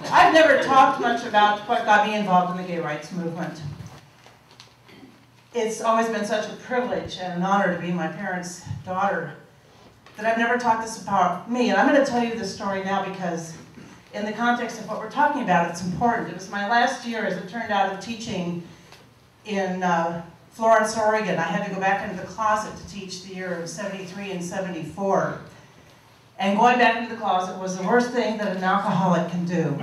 I've never talked much about what got me involved in the gay rights movement. It's always been such a privilege and an honor to be my parents' daughter that I've never talked this about me. And I'm going to tell you this story now because in the context of what we're talking about, it's important. It was my last year, as it turned out, of teaching in Florence, Oregon. I had to go back into the closet to teach the year of 73 and 74. And going back into the closet was the worst thing that an alcoholic can do.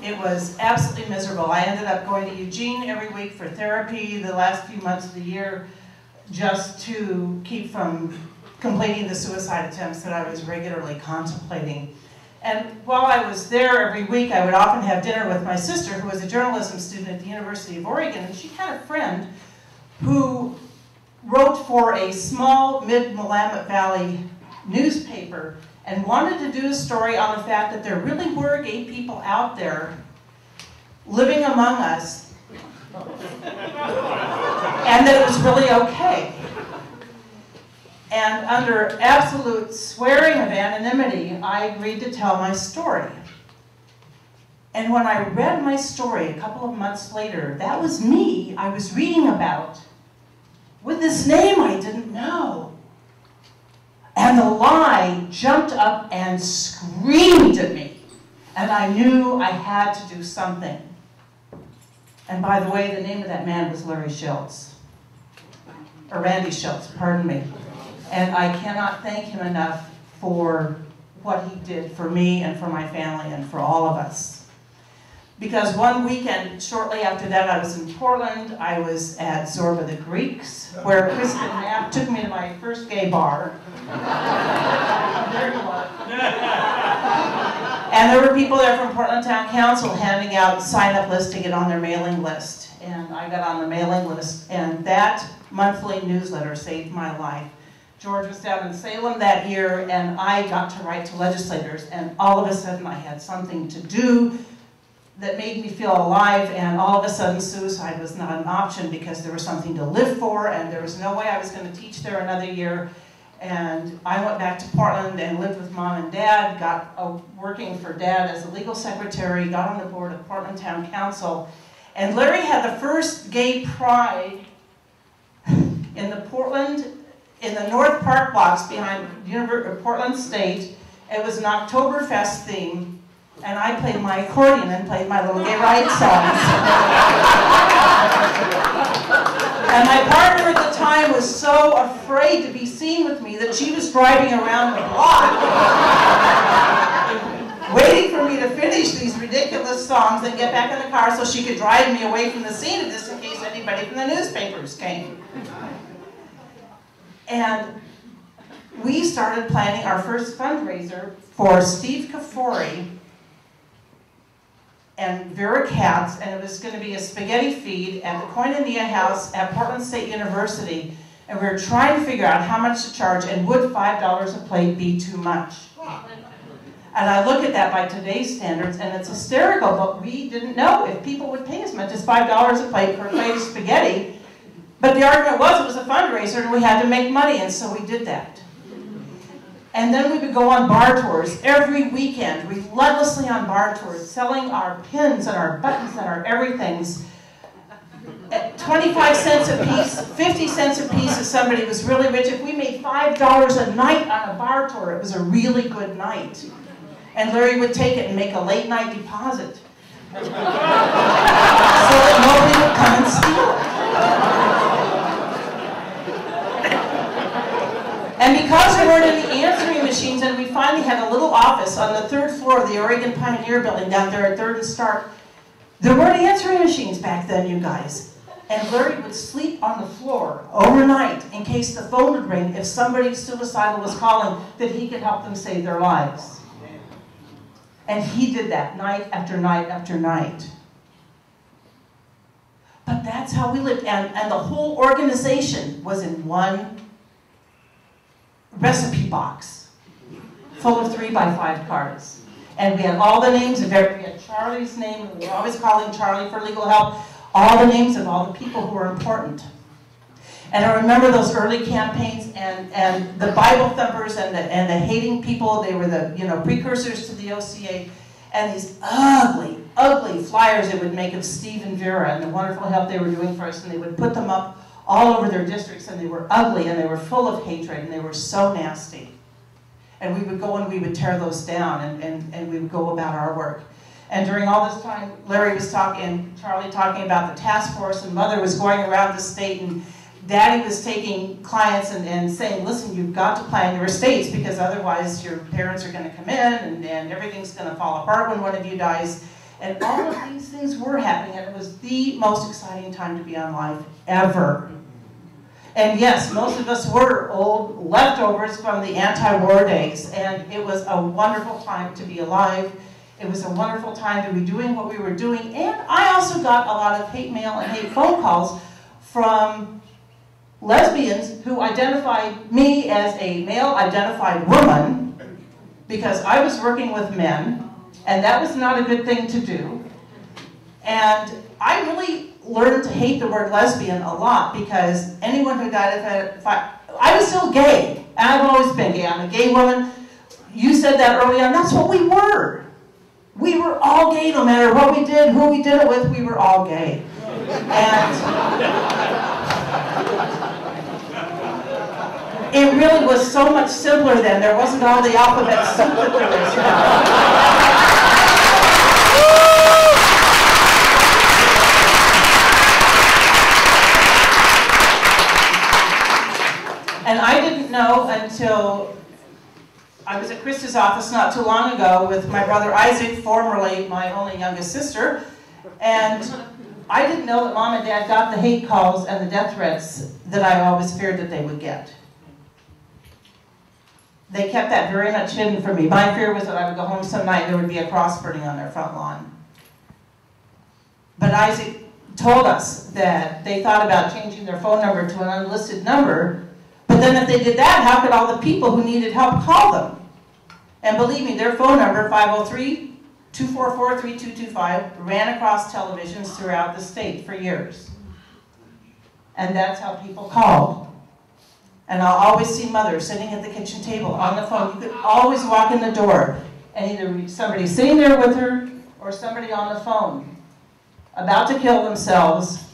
It was absolutely miserable. I ended up going to Eugene every week for therapy the last few months of the year just to keep from completing the suicide attempts that I was regularly contemplating. And while I was there every week, I would often have dinner with my sister, who was a journalism student at the University of Oregon, and she had a friend who wrote for a small mid-Willamette Valley newspaper and wanted to do a story on the fact that there really were gay people out there living among us and that it was really okay. And under absolute swearing of anonymity, I agreed to tell my story. And when I read my story a couple of months later, that was me I was reading about with this name I didn't know. And the lie jumped up and screamed at me. And I knew I had to do something. And by the way, the name of that man was Larry Schultz. Or Randy Schultz, pardon me. And I cannot thank him enough for what he did for me and for my family and for all of us. Because one weekend, shortly after that, I was in Portland. I was at Zorba the Greeks, where Kristen Knapp took me to my first gay bar. There you are. And there were people there from Portland Town Council handing out sign-up lists to get on their mailing list. And I got on the mailing list, and that monthly newsletter saved my life. George was down in Salem that year, and I got to write to legislators, and all of a sudden I had something to do that made me feel alive, and all of a sudden suicide was not an option because there was something to live for, and there was no way I was going to teach there another year. And I went back to Portland and lived with Mom and Dad, got working for Dad as a legal secretary, got on the board of Portland Town Council, and Larry had the first gay pride in the North Park blocks behind Portland State. It was an Oktoberfest theme. And I played my accordion and played my little gay rights songs. And my partner at the time was so afraid to be seen with me that she was driving around the block waiting for me to finish these ridiculous songs and get back in the car so she could drive me away from the scene of this in case anybody from the newspapers came. And we started planning our first fundraiser for Steve Kafori and Vera Katz, and it was going to be a spaghetti feed at the Koinonia House at Portland State University, and we were trying to figure out how much to charge, and would $5 a plate be too much? And I look at that by today's standards, and it's hysterical, but we didn't know if people would pay as much as $5 a plate for a plate of spaghetti. But the argument was it was a fundraiser, and we had to make money, and so we did that. And then we would go on bar tours every weekend, relentlessly on bar tours, selling our pins and our buttons and our everythings at 25 cents a piece, 50 cents a piece if somebody was really rich. If we made $5 a night on a bar tour, it was a really good night. And Larry would take it and make a late night deposit so that nobody would come and steal it. And because we weren't in the answering machines, and we finally had a little office on the 3rd floor of the Oregon Pioneer Building down there at 3rd and Stark, there weren't answering machines back then, you guys. And Larry would sleep on the floor overnight in case the phone would ring if somebody suicidal was calling that he could help them save their lives. And he did that night after night after night. But that's how we lived. And the whole organization was in one recipe box full of 3x5 cards. And we had all the names of every, we had Charlie's name, and we were always calling Charlie for legal help, all the names of all the people who were important. And I remember those early campaigns and the Bible thumpers and the hating people. They were the precursors to the OCA. and these ugly, ugly flyers they would make of Steve and Vera and the wonderful help they were doing for us, and they would put them up all over their districts, and they were ugly, and they were full of hatred, and they were so nasty. And we would go and we would tear those down, and we would go about our work. And during all this time, Larry was talking, Charlie talking about the task force, and Mother was going around the state, and Daddy was taking clients and saying, listen, you've got to plan your estates, because otherwise your parents are going to come in, and everything's going to fall apart when one of you dies. And all of these things were happening, and it was the most exciting time to be on life ever. And yes, most of us were old leftovers from the anti-war days, and it was a wonderful time to be alive. It was a wonderful time to be doing what we were doing, and I also got a lot of hate mail and hate phone calls from lesbians who identified me as a male-identified woman because I was working with men, and that was not a good thing to do. And I really learned to hate the word lesbian a lot because anyone who identified, I was still gay, and I've always been gay. I'm a gay woman. You said that earlier, and that's what we were. We were all gay, no matter what we did, who we did it with, we were all gay. And it really was so much simpler then. There wasn't all the alphabet soup that there is now. And I didn't know until I was at Krista's office not too long ago with my brother Isaac, formerly my only youngest sister, and I didn't know that Mom and Dad got the hate calls and the death threats that I always feared that they would get. They kept that very much hidden from me. My fear was that I would go home some night and there would be a cross burning on their front lawn. But Isaac told us that they thought about changing their phone number to an unlisted number, but then if they did that, how could all the people who needed help call them? And believe me, their phone number, 503-244-3225, ran across televisions throughout the state for years. And that's how people called. And I'll always see Mother sitting at the kitchen table on the phone. You could always walk in the door and either somebody sitting there with her or somebody on the phone about to kill themselves,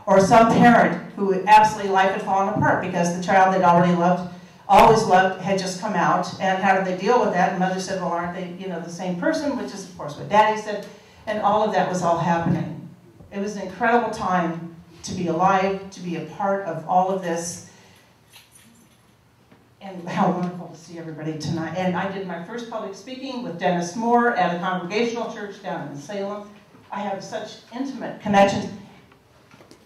or some parent who absolutely life had fallen apart because the child they'd already loved, always loved, had just come out. And how did they deal with that? And Mother said, well, aren't they, the same person? Which is, of course, what Daddy said. And all of that was all happening. It was an incredible time to be alive, to be a part of all of this. And how wonderful to see everybody tonight. And I did my first public speaking with Dennis Moore at a Congregational church down in Salem. I have such intimate connections.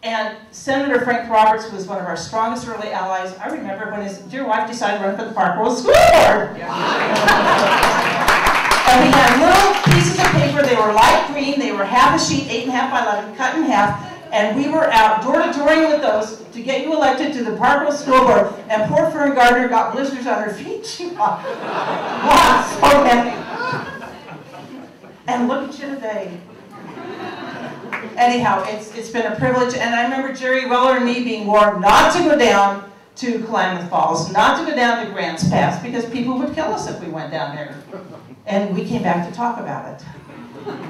And Senator Frank Roberts was one of our strongest early allies. I remember when his dear wife decided to run for the Park World School Board. Yeah. And we had little pieces of paper. They were light green. They were half a sheet, 8.5 by 11, cut in half. And we were out door-to-dooring with those to get you elected to the Park World School Board. And poor Fern Gardner got blisters on her feet. She was so many. And look at you today. Anyhow, it's been a privilege, and I remember Jerry Weller and me being warned not to go down to Klamath Falls, not to go down to Grants Pass, because people would kill us if we went down there. And we came back to talk about it.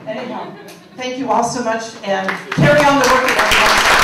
Anyhow, thank you all so much, and carry on the work that everyone